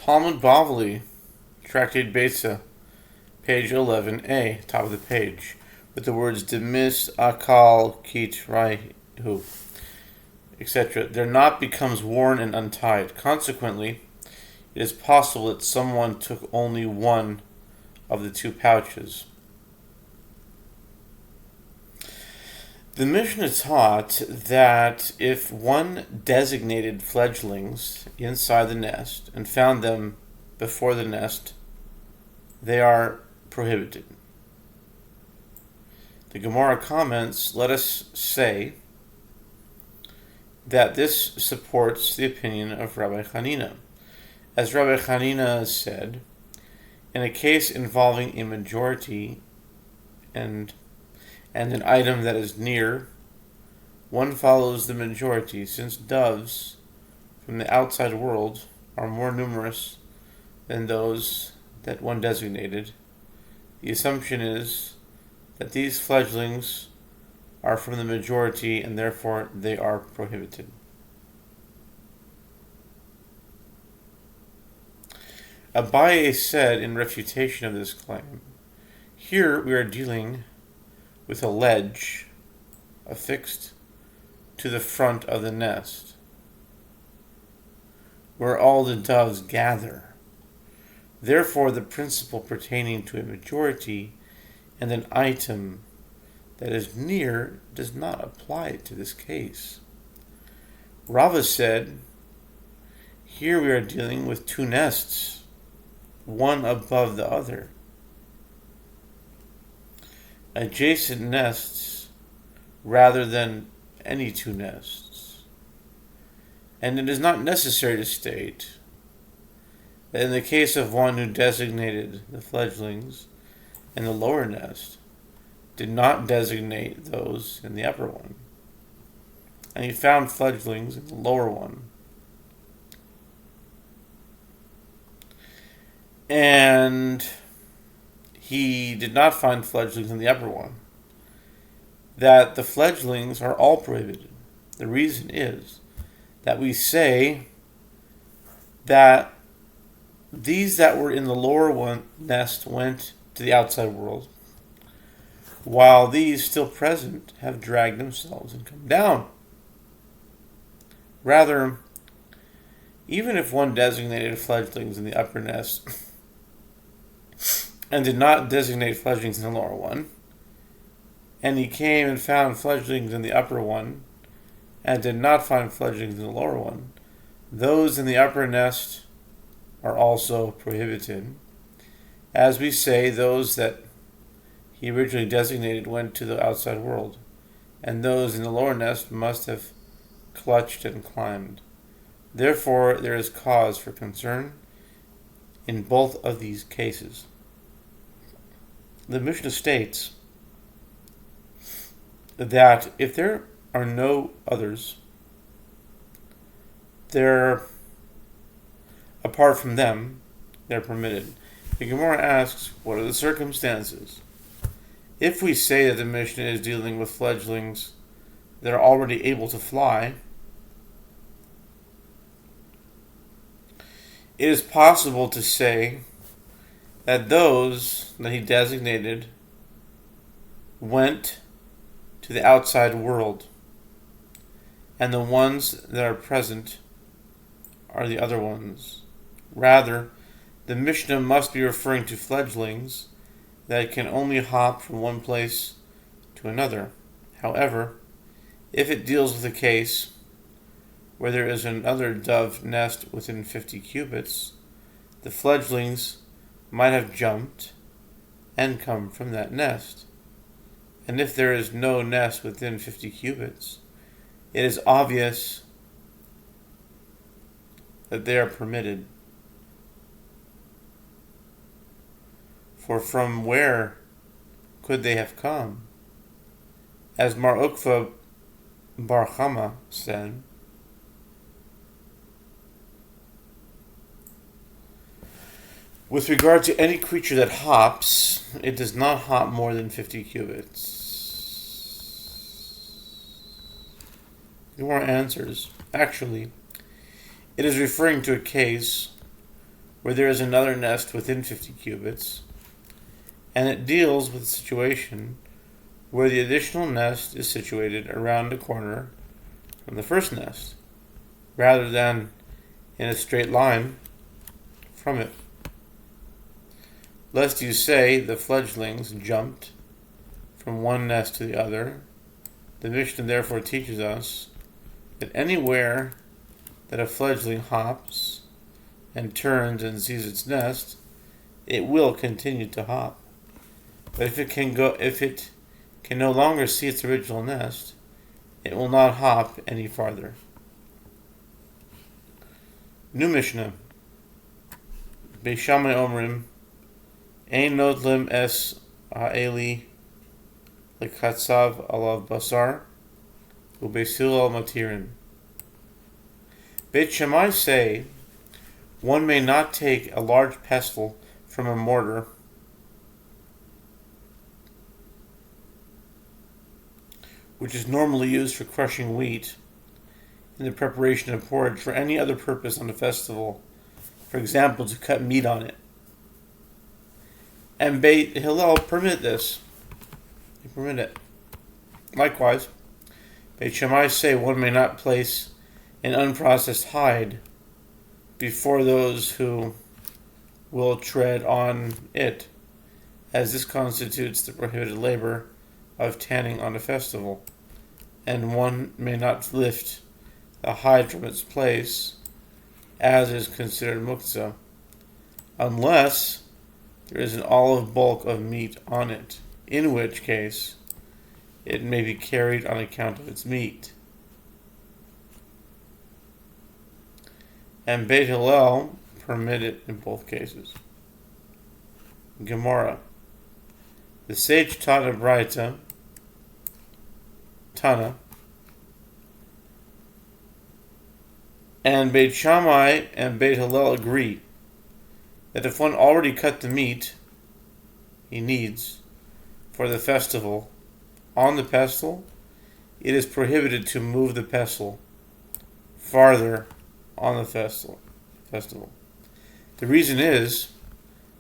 Talmud Bavli, Tractate Beitzah, page 11a, top of the page, with the words demis akal kit raihu, etc. Their knot becomes worn and untied. Consequently, it is possible that someone took only one of the two pouches. The Mishnah taught that if one designated fledglings inside the nest and found them before the nest, they are prohibited. The Gemara comments, let us say that this supports the opinion of Rabbi Hanina. As Rabbi Hanina said, in a case involving a majority and an item that is near, one follows the majority, since doves from the outside world are more numerous than those that one designated. The assumption is that these fledglings are from the majority and therefore they are prohibited. Abaye said in refutation of this claim, here we are dealing with a ledge affixed to the front of the nest, where all the doves gather. Therefore, the principle pertaining to a majority and an item that is near does not apply to this case. Rava said, here we are dealing with two nests, one above the other. Adjacent nests rather than any two nests. And it is not necessary to state that in the case of one who designated the fledglings in the lower nest, did not designate those in the upper one, and he found fledglings in the lower one, and he did not find fledglings in the upper one, that the fledglings are all prohibited. The reason is that we say that these that were in the lower one nest went to the outside world, while these still present have dragged themselves and come down. Rather, even if one designated fledglings in the upper nest and did not designate fledglings in the lower one, and he came and found fledglings in the upper one, and did not find fledglings in the lower one, those in the upper nest are also prohibited. As we say, those that he originally designated went to the outside world, and those in the lower nest must have clutched and climbed. Therefore, there is cause for concern in both of these cases. The Mishnah states that if there are no others, apart from them, they're permitted. The Gemara asks, what are the circumstances? If we say that the Mishnah is dealing with fledglings that are already able to fly, it is possible to say that those that he designated went to the outside world, and the ones that are present are the other ones. Rather, the Mishnah must be referring to fledglings that can only hop from one place to another. However, if it deals with a case where there is another dove nest within 50 cubits, the fledglings might have jumped and come from that nest. And if there is no nest within 50 cubits, it is obvious that they are permitted. For from where could they have come? As Mar Ukva Bar Chama said, with regard to any creature that hops, it does not hop more than 50 cubits. Gemara answers, actually, it is referring to a case where there is another nest within 50 cubits, and it deals with the situation where the additional nest is situated around the corner from the first nest, rather than in a straight line from it. Lest you say the fledglings jumped from one nest to the other, the Mishnah therefore teaches us that anywhere that a fledgling hops and turns and sees its nest, it will continue to hop. But if it can no longer see its original nest, it will not hop any farther. New Mishnah. Beis Shammai Omrim, Ein notlim es ha'eli lekatsav alav basar, ubeis Hillel matirin. Beit Shammai say, one may not take a large pestle from a mortar which is normally used for crushing wheat in the preparation of porridge for any other purpose on a festival, for example, to cut meat on it. And Beit Hillel permit this. They permit it. Likewise, Beit Shammai say one may not place an unprocessed hide before those who will tread on it, as this constitutes the prohibited labor of tanning on a festival, and one may not lift the hide from its place, as is considered muktzah, unless there is an olive bulk of meat on it, in which case it may be carried on account of its meat. And Beit Hillel permit it in both cases. Gemara. The sage taught a Beitzah, Tana, and Beit Shammai and Beit Hillel agree that if one already cut the meat he needs for the festival on the pestle, it is prohibited to move the pestle farther on the festival. The reason is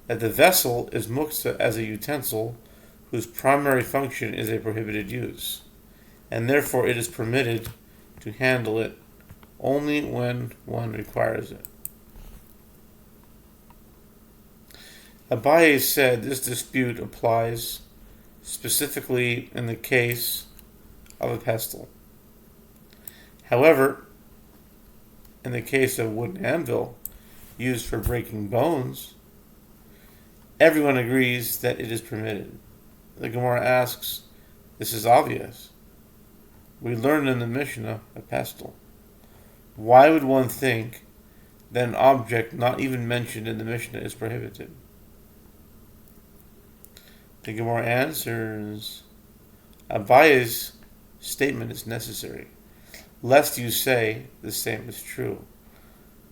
that the vessel is muktzah as a utensil whose primary function is a prohibited use, and therefore it is permitted to handle it only when one requires it. Abaye said this dispute applies specifically in the case of a pestle. However, in the case of wooden anvil used for breaking bones, everyone agrees that it is permitted. The Gemara asks, this is obvious. We learned in the Mishnah a pestle. Why would one think that an object not even mentioned in the Mishnah is prohibited? The Gemara answers, Abaye's statement is necessary, lest you say the same is true.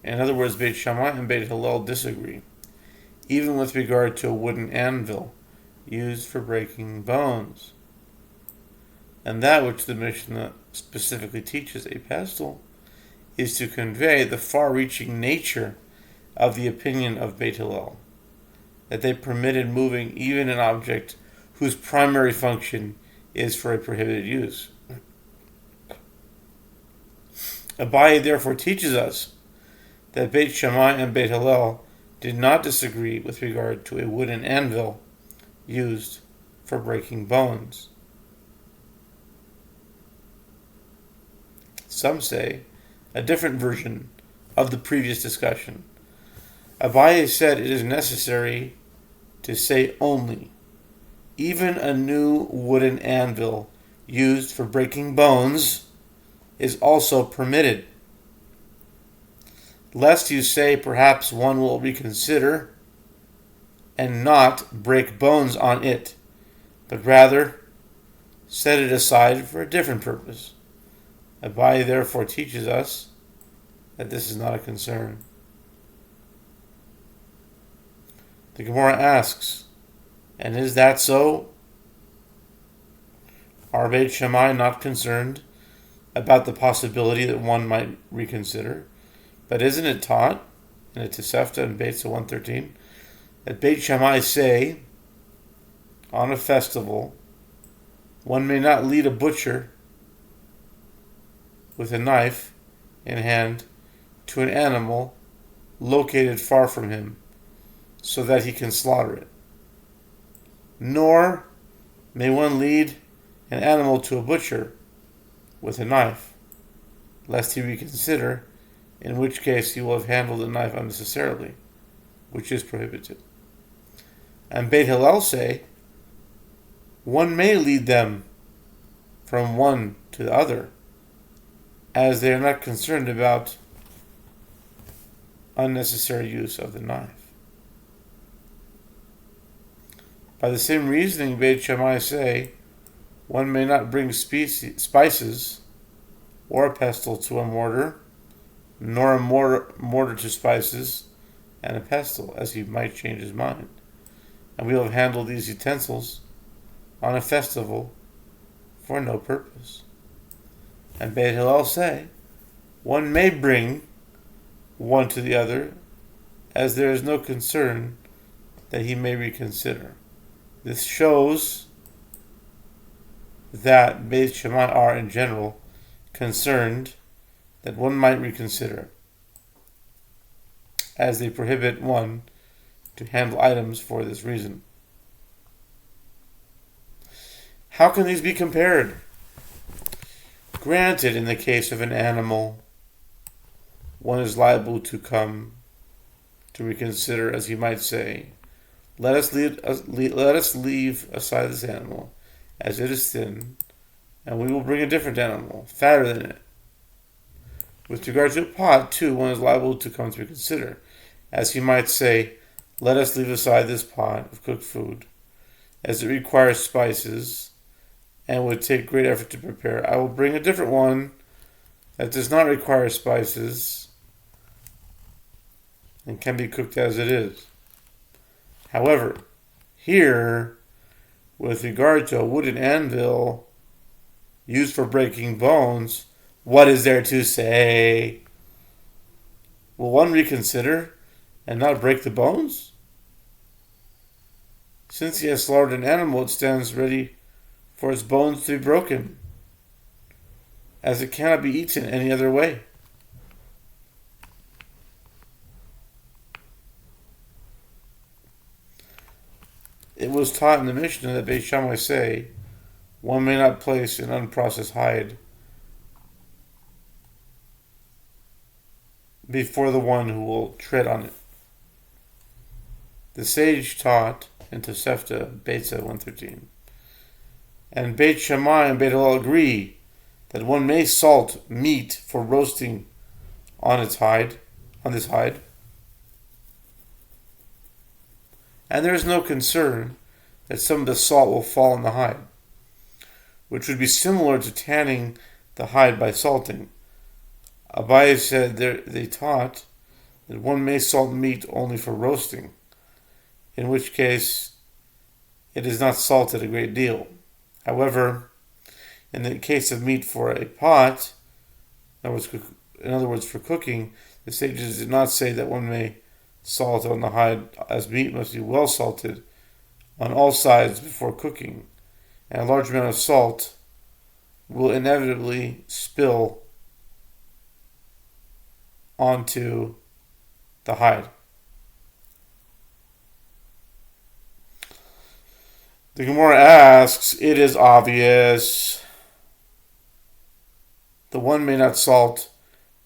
In other words, Beit Shammai and Beit Hillel disagree, even with regard to a wooden anvil used for breaking bones. And that which the Mishnah specifically teaches, a pestle, is to convey the far-reaching nature of the opinion of Beit Hillel, that they permitted moving even an object whose primary function is for a prohibited use. Abaye therefore teaches us that Beit Shammai and Beit Hillel did not disagree with regard to a wooden anvil used for breaking bones. Some say a different version of the previous discussion. Abaye said it is necessary to say only, even a new wooden anvil used for breaking bones is also permitted. Lest you say perhaps one will reconsider and not break bones on it, but rather set it aside for a different purpose. Abaye therefore teaches us that this is not a concern. The Gemara asks, and is that so? Are Beit Shammai not concerned about the possibility that one might reconsider? But isn't it taught in the Tosefta and Beitzah 113, that Beit Shammai say, on a festival, one may not lead a butcher with a knife in hand to an animal located far from him, so that he can slaughter it. Nor may one lead an animal to a butcher with a knife, lest he reconsider, in which case he will have handled the knife unnecessarily, which is prohibited. And Beit Hillel say, one may lead them from one to the other, as they are not concerned about unnecessary use of the knife. By the same reasoning, Beit Shammai say, one may not bring spices or a pestle to a mortar, nor a mortar to spices and a pestle, as he might change his mind. And we will have handled these utensils on a festival for no purpose. And Beit Hillel say, one may bring one to the other, as there is no concern that he may reconsider. This shows that Beit Shammai are, in general, concerned that one might reconsider, as they prohibit one to handle items for this reason. How can these be compared? Granted, in the case of an animal, one is liable to come to reconsider, as he might say, let us leave aside this animal, as it is thin, and we will bring a different animal, fatter than it. With regard to a pot, too, one is liable to come to reconsider, as he might say, let us leave aside this pot of cooked food, as it requires spices, and would take great effort to prepare. I will bring a different one that does not require spices, and can be cooked as it is. However, here, with regard to a wooden anvil used for breaking bones, what is there to say? Will one reconsider and not break the bones? Since he has slaughtered an animal, it stands ready for its bones to be broken, as it cannot be eaten any other way. It was taught in the Mishnah that Beit Shammai say, one may not place an unprocessed hide before the one who will tread on it. The sage taught in Tosefta, Beitzah 113. And Beit Shammai and Beit Hillel agree that one may salt meat for roasting on this hide, and there is no concern that some of the salt will fall on the hide, which would be similar to tanning the hide by salting. Abaye said they taught that one may salt meat only for roasting, in which case it is not salted a great deal. However, in the case of meat for a pot, in other words for cooking, the sages did not say that one may salt on the hide, as meat must be well salted on all sides before cooking, and a large amount of salt will inevitably spill onto the hide. The Gemara asks, it is obvious the one may not salt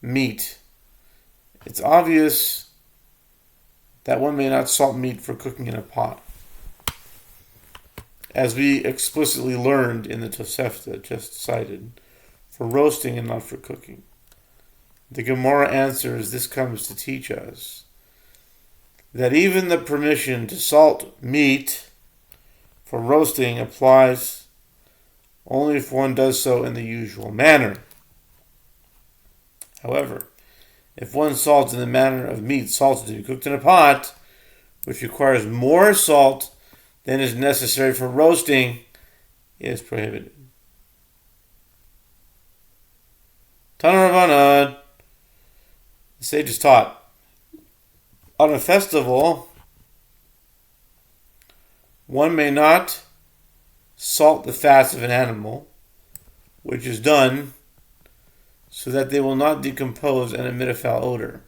meat. It's obvious that one may not salt meat for cooking in a pot, as we explicitly learned in the Tosefta just cited, for roasting and not for cooking. The Gemara answers, this comes to teach us that even the permission to salt meat for roasting applies only if one does so in the usual manner. However, if one salts in the manner of meat salted to be cooked in a pot, which requires more salt than is necessary for roasting, it is prohibited. Tana Rabbanan, the sages taught On a festival, one may not salt the fats of an animal, which is done so that they will not decompose and emit a foul odor.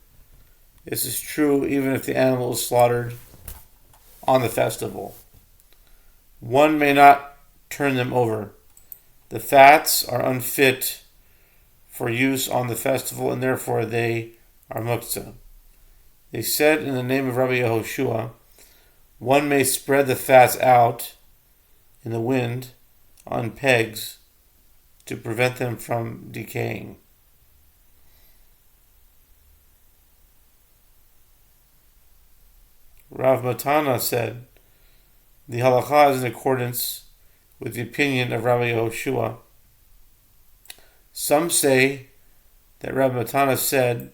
This is true even if the animal is slaughtered on the festival. One may not turn them over. The fats are unfit for use on the festival, and therefore they are muktzah. They said in the name of Rabbi Yehoshua, one may spread the fats out in the wind on pegs to prevent them from decaying. Rav Matana said, the halakha is in accordance with the opinion of Rabbi Yehoshua. Some say that Rav Matana said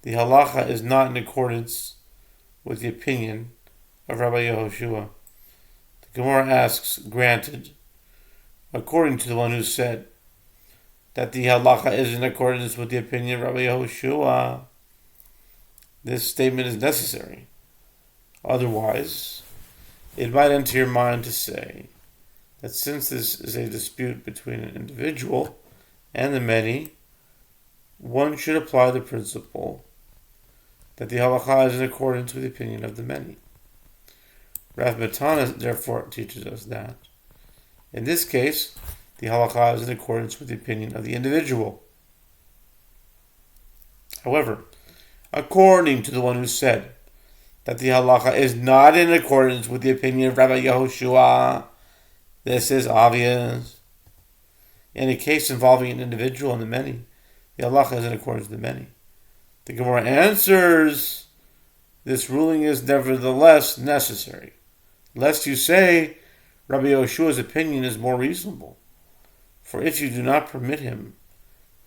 the halacha is not in accordance with the opinion of Rabbi Yehoshua. The Gemara asks, granted, according to the one who said that the halacha is in accordance with the opinion of Rabbi Yehoshua, this statement is necessary. Otherwise, it might enter your mind to say that since this is a dispute between an individual and the many, one should apply the principle that the halakha is in accordance with the opinion of the many. Rav Matana therefore teaches us that in this case, the halakha is in accordance with the opinion of the individual. However, according to the one who said that the halacha is not in accordance with the opinion of Rabbi Yehoshua, this is obvious. In a case involving an individual and the many, the halacha is in accordance with the many. The Gemara answers, this ruling is nevertheless necessary, lest you say Rabbi Yehoshua's opinion is more reasonable. For if you do not permit him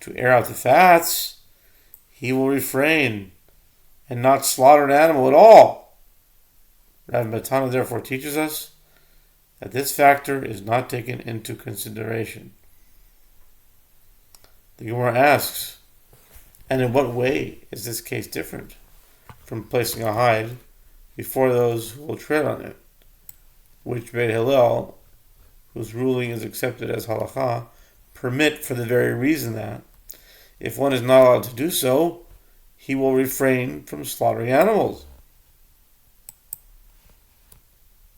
to air out the fats, he will refrain and not slaughter an animal at all. Rav Matana therefore teaches us that this factor is not taken into consideration. The Gemara asks, and in what way is this case different from placing a hide before those who will tread on it, which Beit Hillel, whose ruling is accepted as halakha, permit for the very reason that if one is not allowed to do so, he will refrain from slaughtering animals.